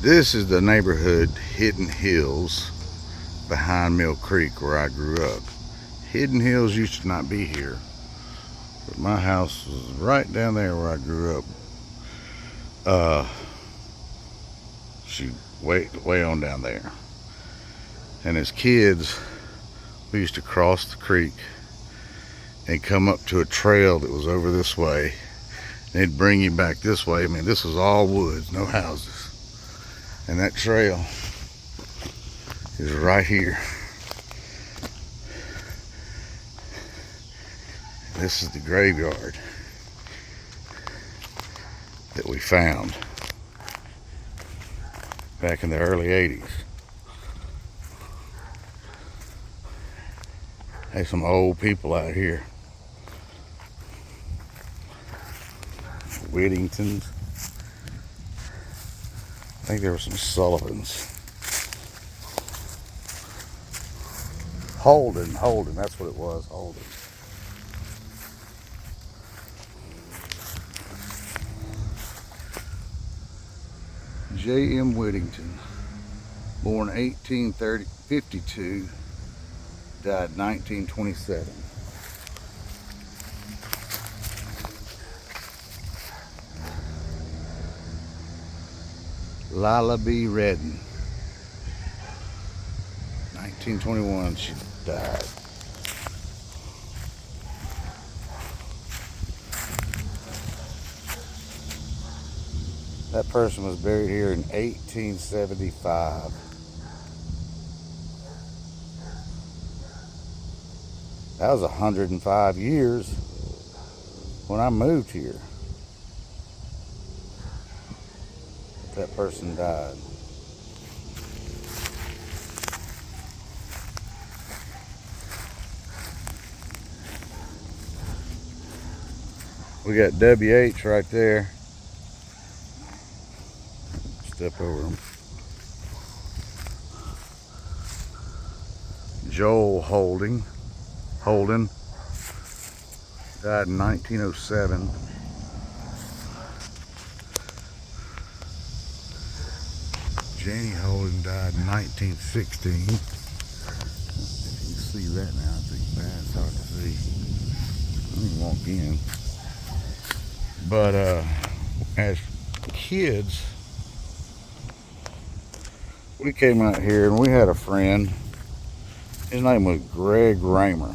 This is the neighborhood Hidden Hills behind Millcreek where I grew up. Hidden Hills used to not be here, but my house was right down there where I grew up. Shoot, way on down there. And as kids, we used to cross the creek and come up to a trail that was over this way. And it'd bring you back this way. I mean, this was all woods, no houses. And that trail is right here. This is the graveyard that we found back in the early 80s. There's some old people out here. Whittingtons. I think there were some Sullivans. Holden, that's what it was, Holden. J.M. Whittington, born 1852, died 1927. Lila B. Redden, 1921, she died. That person was buried here in 1875. That was 105 years when I moved here. That person died. We got WH right there. Step over him. Joel Holden died in 1907. Janie Holden died in 1916. If you can see that now, I think that's hard to see. Let me walk in. But as kids, we came out here and we had a friend. His name was Greg Raymer.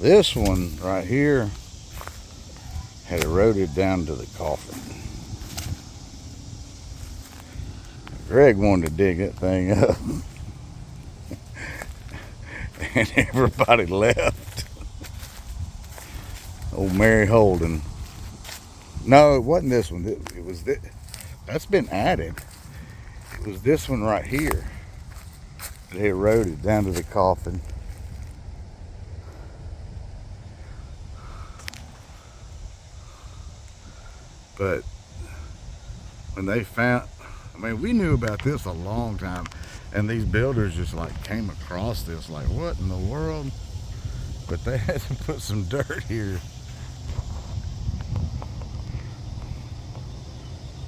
This one right here had eroded down to the coffin. Greg wanted to dig that thing up. And everybody left. Old Mary Holden. No, it wasn't this one. It was this. That's been added. It was this one right here that eroded down to the coffin. But when they found, I mean, we knew about this a long time, and these builders just like came across this like, what in the world? But they had to put some dirt here.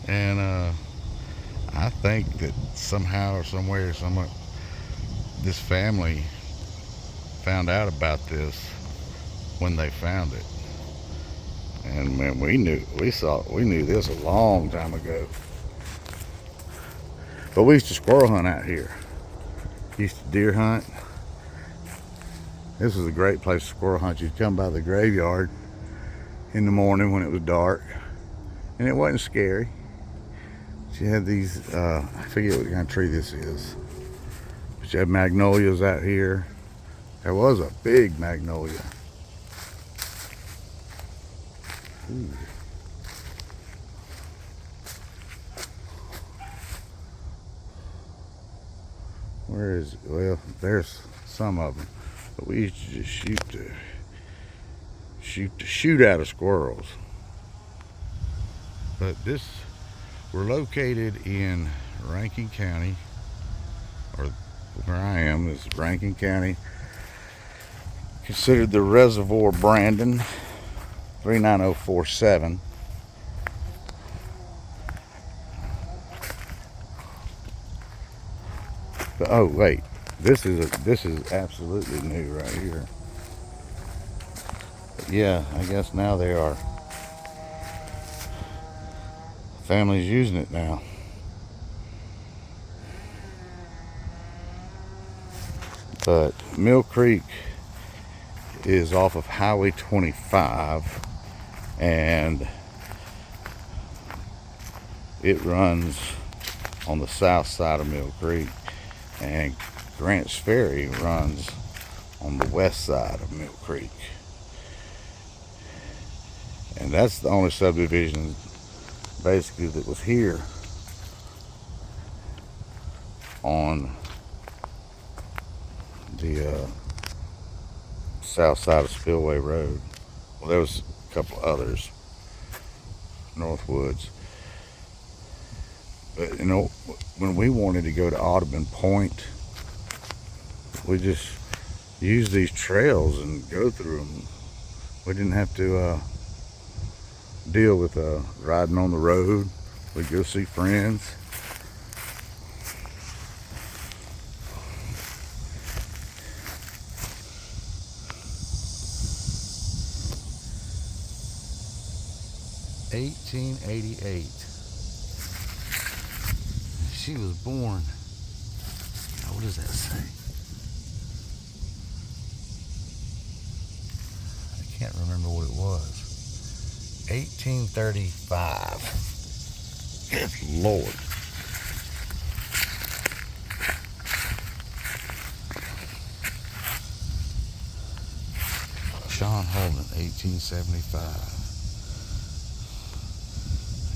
And I think that somehow or somewhere, this family found out about this when they found it. And man, we knew this a long time ago. But we used to squirrel hunt out here. Used to deer hunt. This was a great place to squirrel hunt. You'd come by the graveyard in the morning when it was dark, and it wasn't scary. You had these, I forget what kind of tree this is, but you had magnolias out here. There was a big magnolia. Ooh. Where is it? Well, there's some of them, but we used to just shoot out of squirrels. But we're located in Rankin County, or where I am is Rankin County, considered the Reservoir Brandon. 39047. But, oh wait, this is absolutely new right here. But yeah, I guess now they are. Families using it now. But Millcreek is off of Highway 25, and it runs on the south side of Millcreek, and Grant's Ferry runs on the west side of Millcreek. And that's the only subdivision basically that was here on the south side of Spillway Road. Well, there was a couple others, Northwoods. But you know, when we wanted to go to Audubon Point, we just used these trails and go through them. We didn't have to deal with riding on the road. We'd go see friends. (1888). She was born. What does that say? I can't remember what it was. 1835. Good Lord. John Holden, 1875.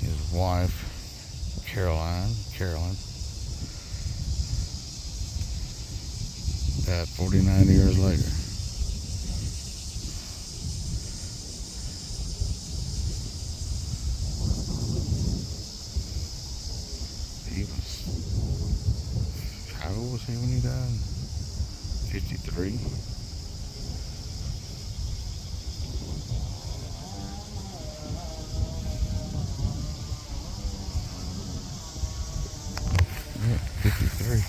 His wife, Carolyn, died 49 years later. He was, how old was he when he died? 53. Yeah, 53.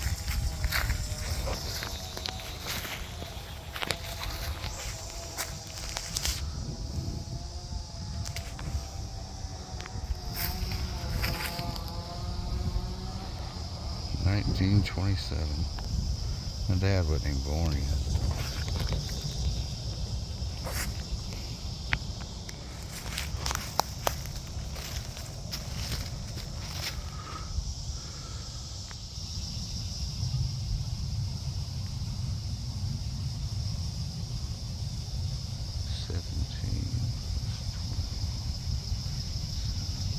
(1927). My dad wasn't even born yet.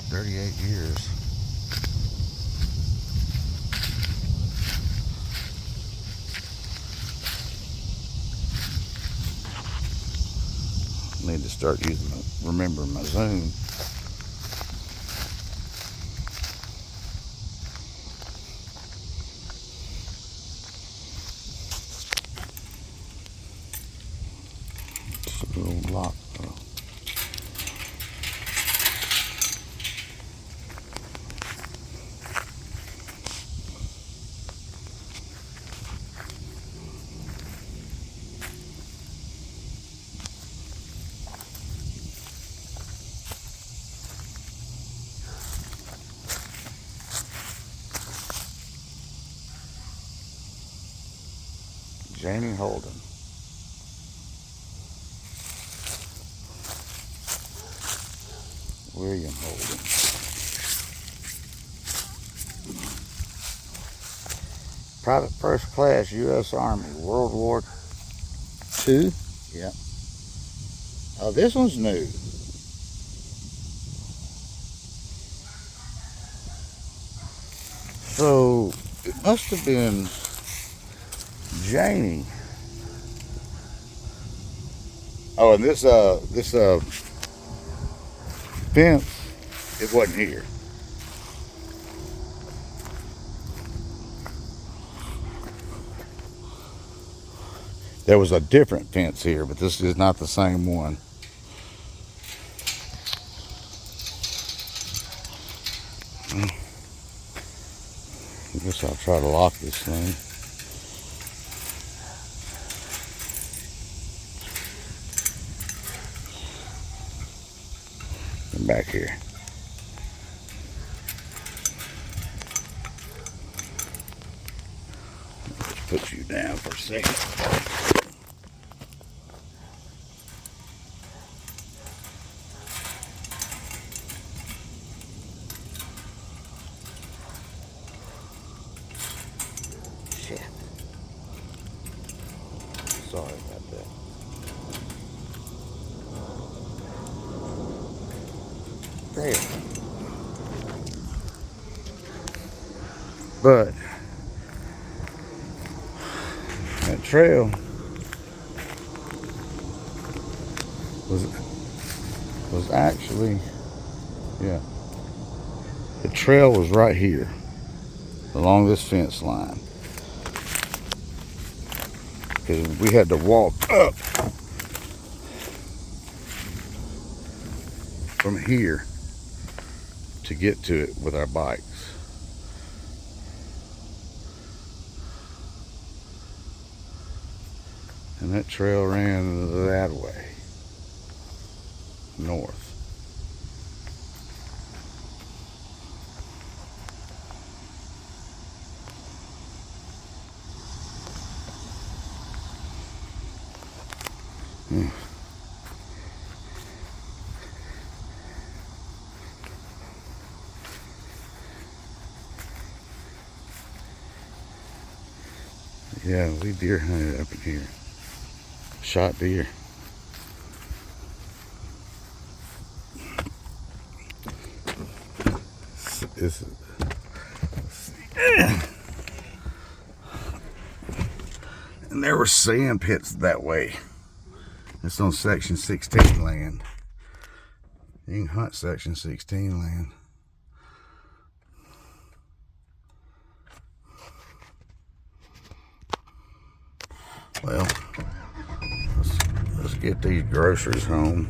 (38 years). Need to start remembering my Zoom. It's a little lock though. Janie Holden. William Holden. Private first class, U.S. Army, World War II. Yep. Oh, this one's new. So it must have been Janie. Oh, and this fence, it wasn't here. There was a different fence here, but this is not the same one. I guess I'll try to lock this thing. Come back here. Let's put you down for a second. Sorry about that. There. But that trail was actually, yeah, the trail was right here along this fence line. Because we had to walk up from here to get to it with our bikes. And that trail ran that way, north. Yeah, we deer hunted up in here. Shot deer. And there were sand pits that way. It's on section 16 land. You can hunt section 16 land. Well, let's get these groceries home.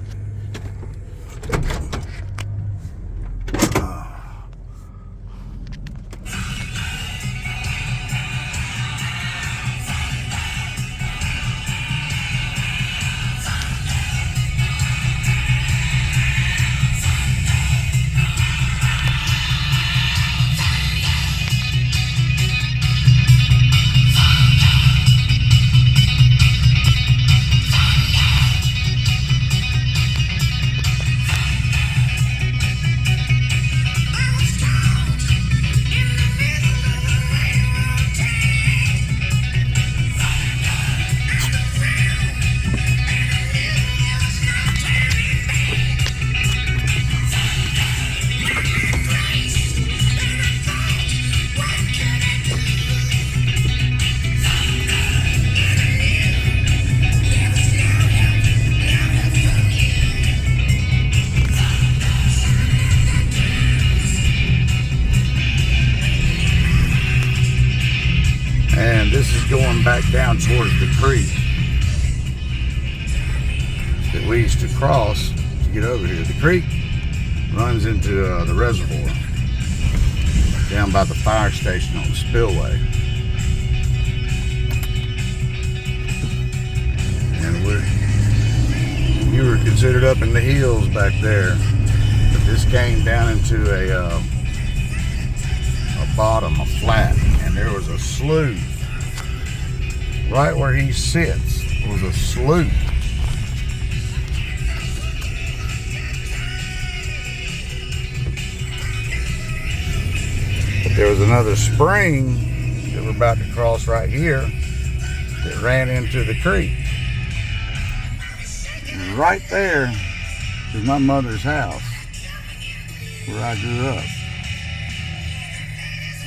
This is going back down towards the creek that we used to cross to get over here. The creek runs into the reservoir down by the fire station on the Spillway. And you were considered up in the hills back there, but this came down into a bottom, a flat, and there was a slough. Right where he sits was a slough. But there was another spring that we're about to cross right here that ran into the creek. And right there is my mother's house where I grew up.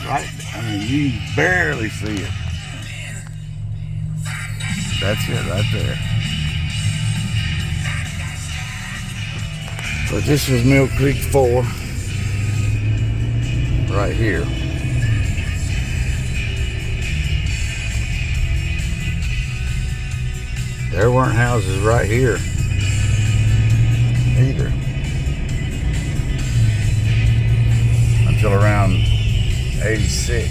Right, I mean, you can barely see it. That's it right there. But this is Millcreek 4 right here. There weren't houses right here either until around 86.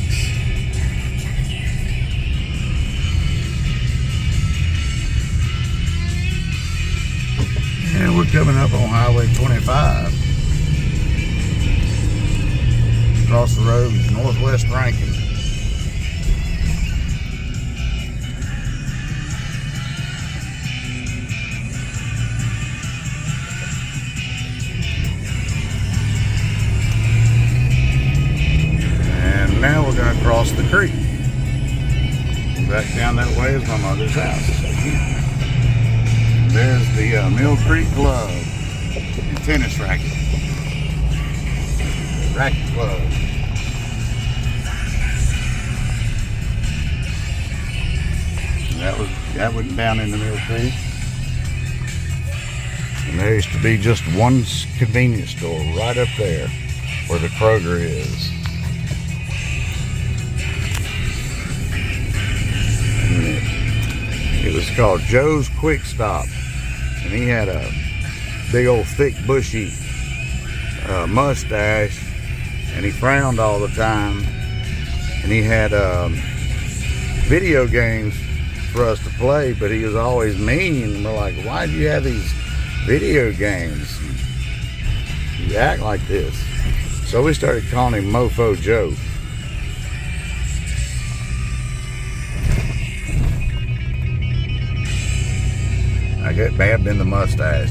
we're coming up on Highway 25. Across the road is Northwest Rankin. And now we're going to cross the creek. Back down that way is my mother's house. There's the Millcreek Club and tennis racket. Racket Club. That went down in the Millcreek. And there used to be just one convenience store right up there where the Kroger is. It was called Joe's Quick Stop, and he had a big old thick bushy mustache, and he frowned all the time, and he had video games for us to play, but he was always mean, and we're like, why do you have these video games? You act like this. So we started calling him Mofo Joe. I get bad in the mustache.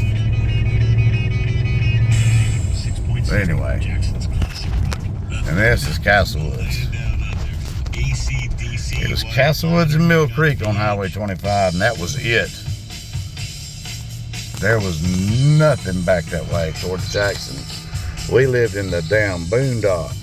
But anyway, and this is Castlewoods. It was Castlewoods and Millcreek on Highway 25, and that was it. There was nothing back that way towards Jackson. We lived in the damn boondocks.